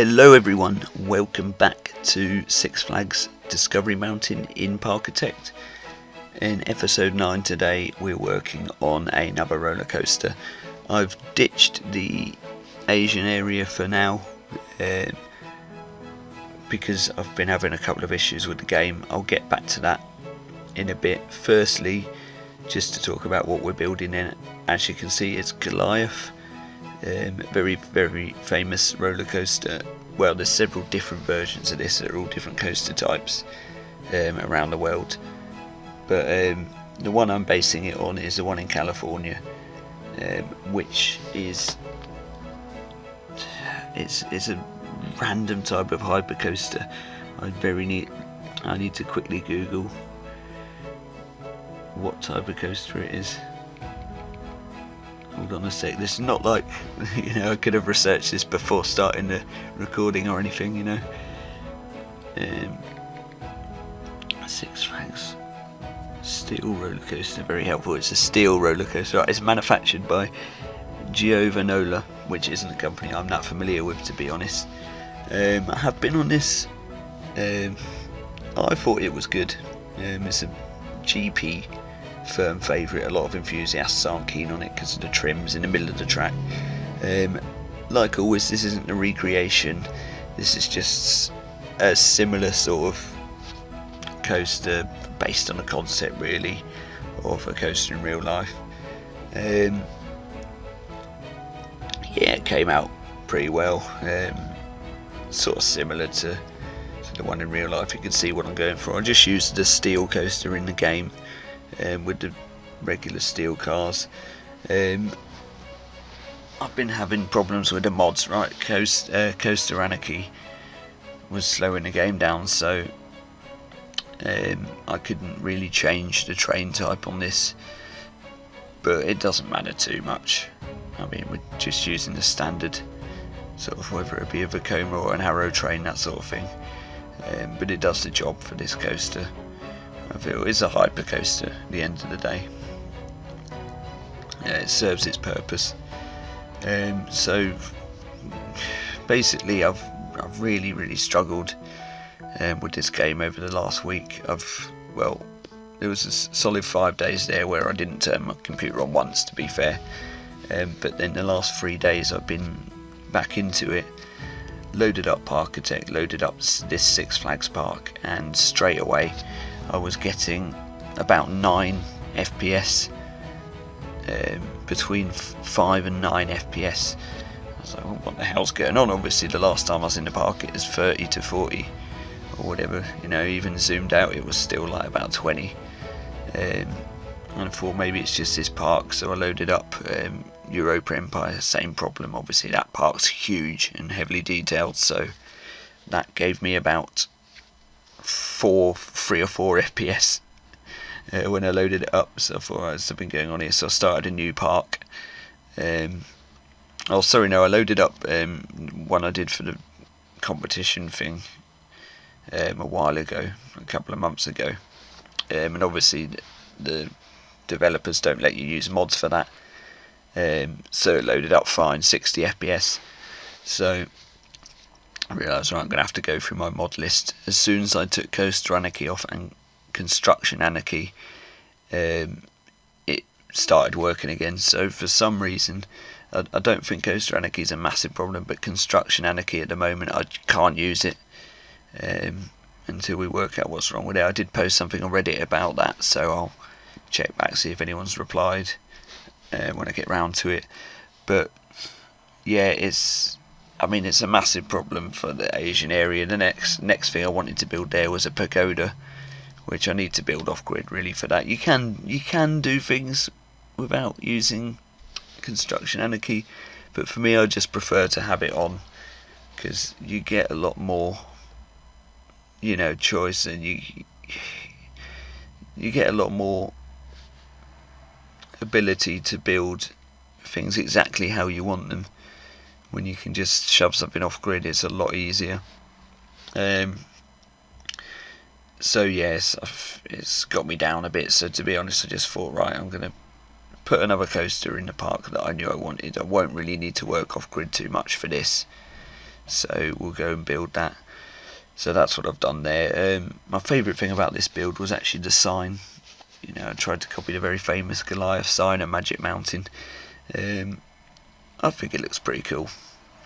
Hello everyone, welcome back to Six Flags Discovery Mountain in Parkitect. In episode 9 today we're working on another roller coaster. I've ditched the Asian area for now because I've been having a couple of issues with the game. I'll get back to that in a bit. Firstly, just to talk about what we're building in. As you can see, it's Goliath. Very famous roller coaster. Well, there's several different versions of this that are all different coaster types around the world, but the one I'm basing it on is the one in California, which is it's a random type of hypercoaster. I need to quickly Google what type of coaster it is. Hold on a sec, this is not like, I could have researched this before starting the recording or anything, Six Flags steel roller coaster, very helpful. It's a steel roller coaster. It's manufactured by Giovanola, which isn't a company I'm that familiar with, to be honest. I have been on this. I thought it was good. It's a GP firm favourite. A lot of enthusiasts aren't keen on it because of the trims in the middle of the track. Like always, this isn't a recreation. This is just a similar sort of coaster based on a concept, really, of a coaster in real life. Yeah, it came out pretty well. Sort of similar to the one in real life. You can see what I'm going for. I just used the steel coaster in the game. With the regular steel cars. I've been having problems with the mods, right? Coaster Anarchy was slowing the game down, so I couldn't really change the train type on this, but it doesn't matter too much. I mean, we're just using the standard sort of, whether it be a Vekoma or an Arrow train, that sort of thing, but it does the job for this coaster. I feel it's a hypercoaster at the end of the day. It serves its purpose. So basically, I've really struggled with this game over the last week. There was a solid 5 days there where I didn't turn my computer on once, to be fair. But then the last 3 days I've been back into it, loaded up Parkitect, loaded up this Six Flags park, and straight away I was getting about 9 FPS, between 5 and 9 FPS. I was like, well, what the hell's going on? Obviously the last time I was in the park it was 30 to 40 or whatever, even zoomed out it was still like about 20. And I thought maybe it's just this park, so I loaded up Europa Empire, same problem. Obviously that park's huge and heavily detailed, so that gave me about 3 or 4 FPS when I loaded it up. So I thought, there's something going on here, so I started a new park. I loaded up one I did for the competition thing a while ago, a couple of months ago, and obviously the developers don't let you use mods for that, so it loaded up fine, 60 FPS. So I realised, right, I'm going to have to go through my mod list. As soon as I took Coaster Anarchy off and Construction Anarchy, it started working again. So for some reason, I don't think Coaster Anarchy is a massive problem, but Construction Anarchy at the moment, I can't use it until we work out what's wrong with it. I did post something on Reddit about that, so I'll check back, see if anyone's replied when I get round to it. But yeah, it's a massive problem for the Asian area. The next thing I wanted to build there was a pagoda, which I need to build off grid really for that. You can do things without using Construction Anarchy, but for me I just prefer to have it on, because you get a lot more choice, and you get a lot more ability to build things exactly how you want them. When you can just shove something off grid, it's a lot easier. So yes, it's got me down a bit. So to be honest, I just thought, right, I'm going to put another coaster in the park that I knew I wanted. I won't really need to work off grid too much for this. so we'll go and build that. So that's what I've done there. My favourite thing about this build was actually the sign. You know, I tried to copy the very famous Goliath sign at Magic Mountain. I think it looks pretty cool.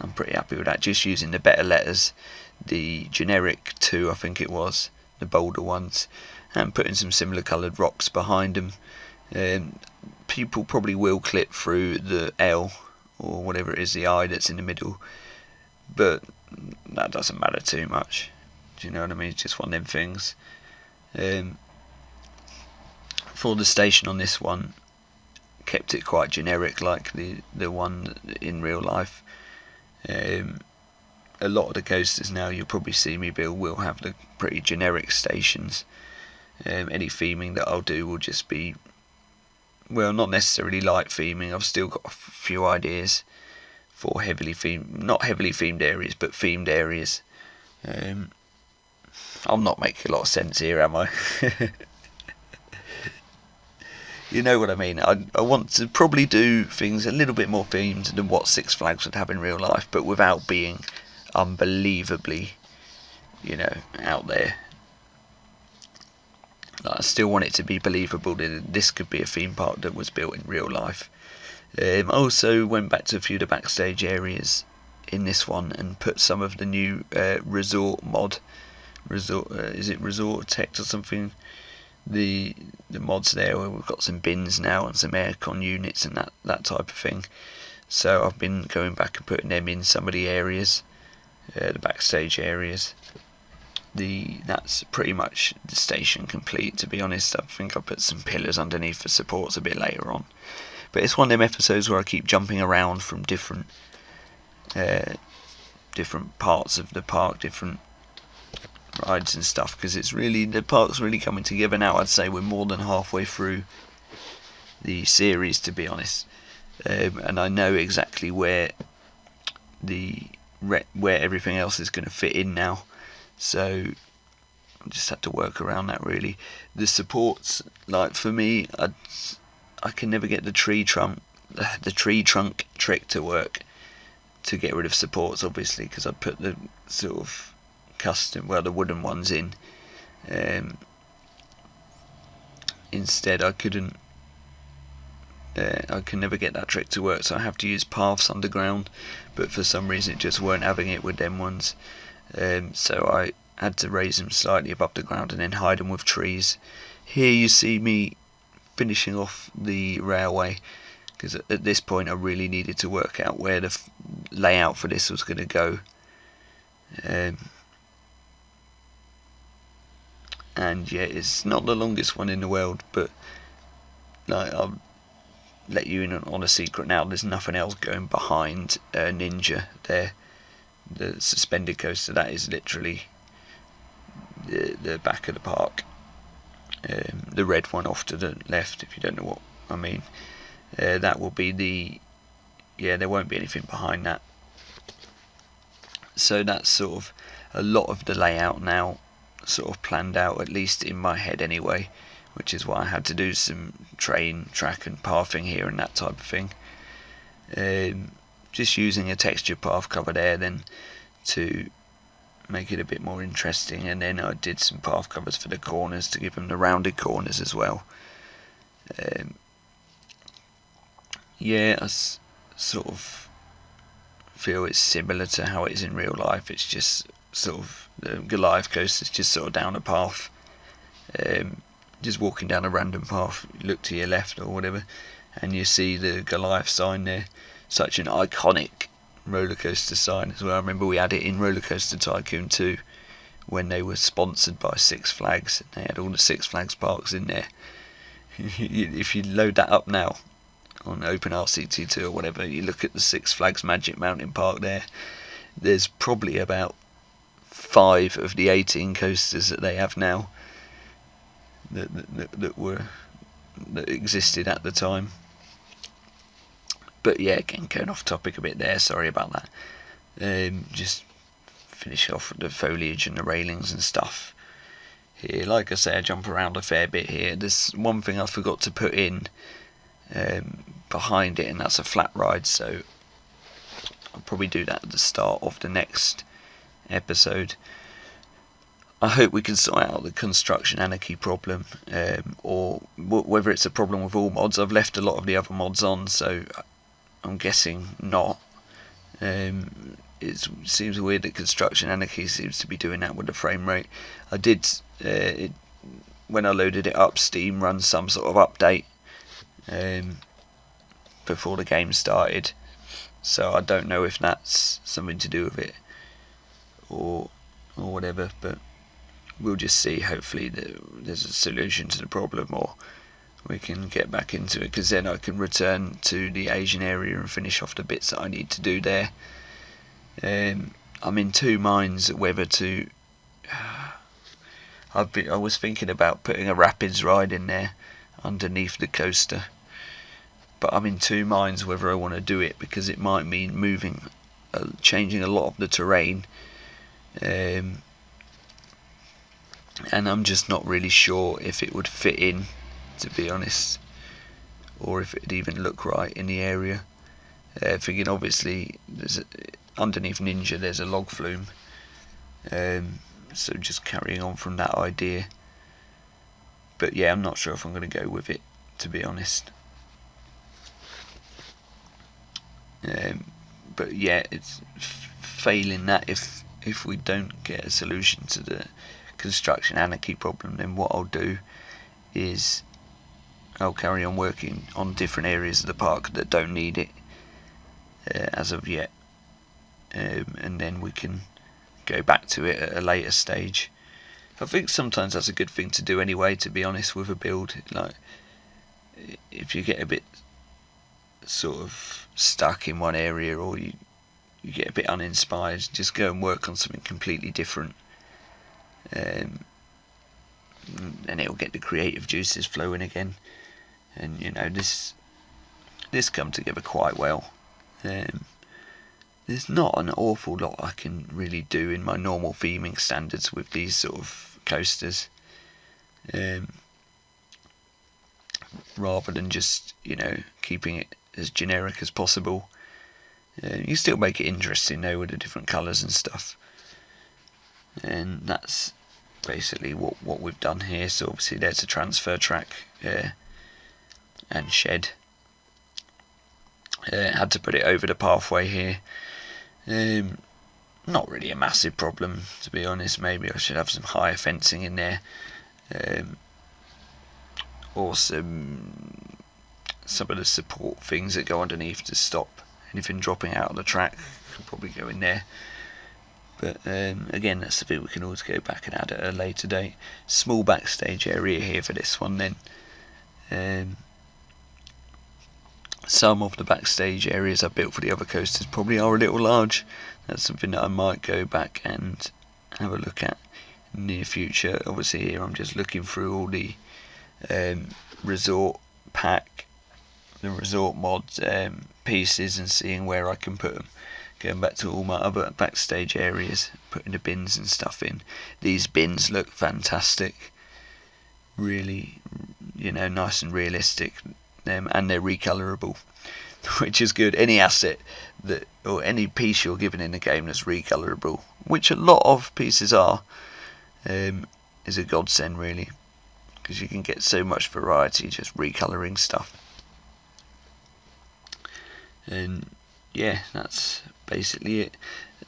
I'm pretty happy with that, just using the better letters, the generic 2 I think it was, the bolder ones, and putting some similar coloured rocks behind them. People probably will clip through the L, or whatever it is, the I that's in the middle, but that doesn't matter too much. Do you know what I mean? It's just one of them things. For the station on this one, kept it quite generic like the one in real life. A lot of the coasters now you'll probably see me build will have the pretty generic stations. Any theming that I'll do will just be, well, not necessarily light theming. I've still got a few ideas for not heavily themed areas, but themed areas. I'm not making a lot of sense here, am I? You know what I mean. I want to probably do things a little bit more themed than what Six Flags would have in real life, but without being unbelievably, you know, out there. I still want it to be believable that this could be a theme park that was built in real life. I also went back to a few of the backstage areas in this one and put some of the new resort mod. Is it Resort Tech or something? The mods there, where we've got some bins now and some aircon units and that type of thing. So I've been going back and putting them in some of the areas, the backstage areas. That's pretty much the station complete, to be honest. I think I put some pillars underneath for supports a bit later on. But it's one of them episodes where I keep jumping around from different parts of the park, different rides and stuff, because the park's really coming together now. I'd say we're more than halfway through the series, to be honest, and I know exactly where everything else is going to fit in now, so I just have to work around that really. The supports, like for me, I can never get the tree trunk trick to work, to get rid of supports, obviously, because I put the sort of the wooden ones in. Instead, I can never get that trick to work, so I have to use paths underground, but for some reason it just weren't having it with them ones. So I had to raise them slightly above the ground and then hide them with trees. Here you see me finishing off the railway, because at this point I really needed to work out where the layout for this was going to go. And yeah, it's not the longest one in the world, but I'll let you in on a secret now. There's nothing else going behind Ninja there, the suspended coaster. That is literally the back of the park. The red one off to the left, if you don't know what I mean. That will be there won't be anything behind that. So that's sort of a lot of the layout now, sort of planned out, at least in my head anyway, which is why I had to do some track and pathing here and that type of thing. Just using a texture path cover there then to make it a bit more interesting, and then I did some path covers for the corners to give them the rounded corners as well. I sort of feel it's similar to how it is in real life. It's just sort of the Goliath coaster is just sort of down a path, just walking down a random path. You look to your left or whatever, and you see the Goliath sign there. Such an iconic roller coaster sign as well. I remember we had it in Roller Coaster Tycoon 2 when they were sponsored by Six Flags. They had all the Six Flags parks in there. If you load that up now on OpenRCT2 or whatever, you look at the Six Flags Magic Mountain Park there, there's probably about 5 of the 18 coasters that they have now that existed at the time. But yeah, again, going off topic a bit there, sorry about that. Just finish off with the foliage and the railings and stuff here. Like I say, I jump around a fair bit here. There's one thing I forgot to put in behind it, and that's a flat ride, so I'll probably do that at the start of the next episode. I hope we can sort out the construction anarchy problem, or whether it's a problem with all mods. I've left a lot of the other mods on, so I'm guessing not. It seems weird that construction anarchy seems to be doing that with the frame rate. I did, when I loaded it up, Steam runs some sort of update before the game started, so I don't know if that's something to do with it or whatever, but we'll just see. Hopefully there's a solution to the problem, or we can get back into it, because then I can return to the Asian area and finish off the bits that I need to do there. I'm in two minds whether to I was thinking about putting a rapids ride in there underneath the coaster, but I'm in two minds whether I want to do it, because it might mean changing a lot of the terrain, and I'm just not really sure if it would fit in, to be honest, or if it'd even look right in the area. Thinking obviously underneath Ninja there's a log flume, so just carrying on from that idea. But yeah, I'm not sure if I'm going to go with it, to be honest. But yeah, it's failing that, if we don't get a solution to the construction anarchy problem, then what I'll do is I'll carry on working on different areas of the park that don't need it as of yet, and then we can go back to it at a later stage. I think sometimes that's a good thing to do anyway, to be honest, with a build. Like, if you get a bit sort of stuck in one area, or you get a bit uninspired, just go and work on something completely different, and it'll get the creative juices flowing again. And you know, this come together quite well. There's not an awful lot I can really do in my normal theming standards with these sort of coasters, rather than just, you know, keeping it as generic as possible. You still make it interesting though, with the different colours and stuff, and that's basically what we've done here. So obviously there's a transfer track and shed. Had to put it over the pathway here. Not really a massive problem, to be honest. Maybe I should have some higher fencing in there, or some of the support things that go underneath to stop anything dropping out of the track. Could probably go in there, but again, that's the bit we can always go back and add at a later date. Small backstage area here for this one then. Some of the backstage areas I built for the other coasters probably are a little large. That's something that I might go back and have a look at in the near future. Obviously here I'm just looking through all the resort pack, the resort mods pieces, and seeing where I can put them. Going back to all my other backstage areas, putting the bins and stuff in. These bins look fantastic, really, you know, nice and realistic. And they're recolorable, which is good. Any asset that, or any piece you're given in the game that's recolorable, which a lot of pieces are, is a godsend really, because you can get so much variety just recoloring stuff. And yeah, that's basically it.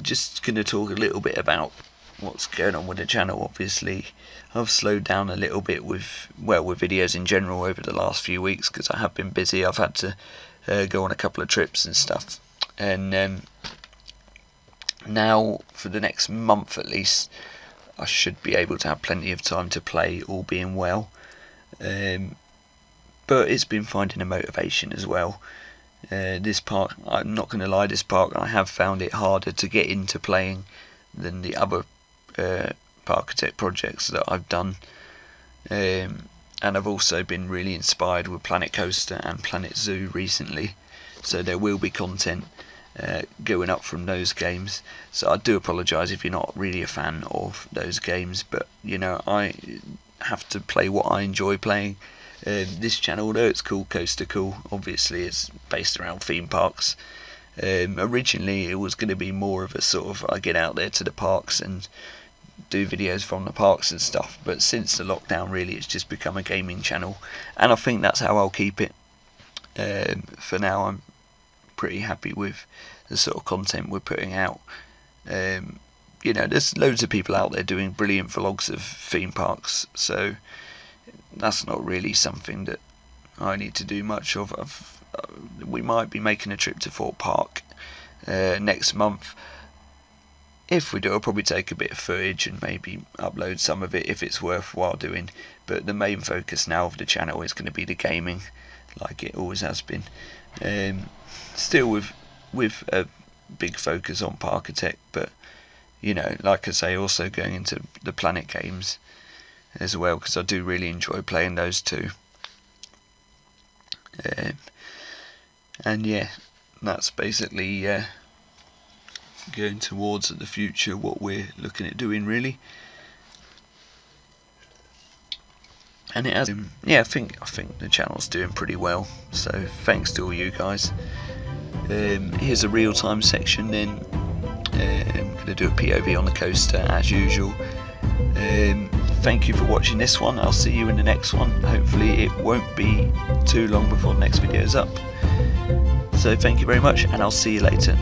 Just going to talk a little bit about what's going on with the channel. Obviously I've slowed down a little bit with videos in general over the last few weeks, because I have been busy. I've had to go on a couple of trips and stuff, and now for the next month at least I should be able to have plenty of time to play, all being well, but it's been finding a motivation as well. This park, I'm not going to lie, this park I have found it harder to get into playing than the other Parkitect projects that I've done, and I've also been really inspired with Planet Coaster and Planet Zoo recently, so there will be content going up from those games. So I do apologise if you're not really a fan of those games, but you know, I have to play what I enjoy playing. This channel, although it's called Coaster Cool, obviously it's based around theme parks, Originally it was going to be more of a sort of, I get out there to the parks and do videos from the parks and stuff, but since the lockdown really it's just become a gaming channel, and I think that's how I'll keep it. For now I'm pretty happy with the sort of content we're putting out. You know, there's loads of people out there doing brilliant vlogs of theme parks, so that's not really something that I need to do much of. We might be making a trip to Fort Park next month. If we do, I'll probably take a bit of footage and maybe upload some of it if it's worthwhile doing, but the main focus now of the channel is going to be the gaming, like it always has been. Still with a big focus on Parkitect, but you know, like I say, also going into the Planet games as well, because I do really enjoy playing those too. And yeah, that's basically going towards the future, what we're looking at doing really. And it has, yeah, I think the channel's doing pretty well, so thanks to all you guys. Here's a real-time section then. I'm going to do a POV on the coaster as usual. Thank you for watching this one. I'll see you in the next one. Hopefully it won't be too long before the next video is up. So thank you very much, and I'll see you later.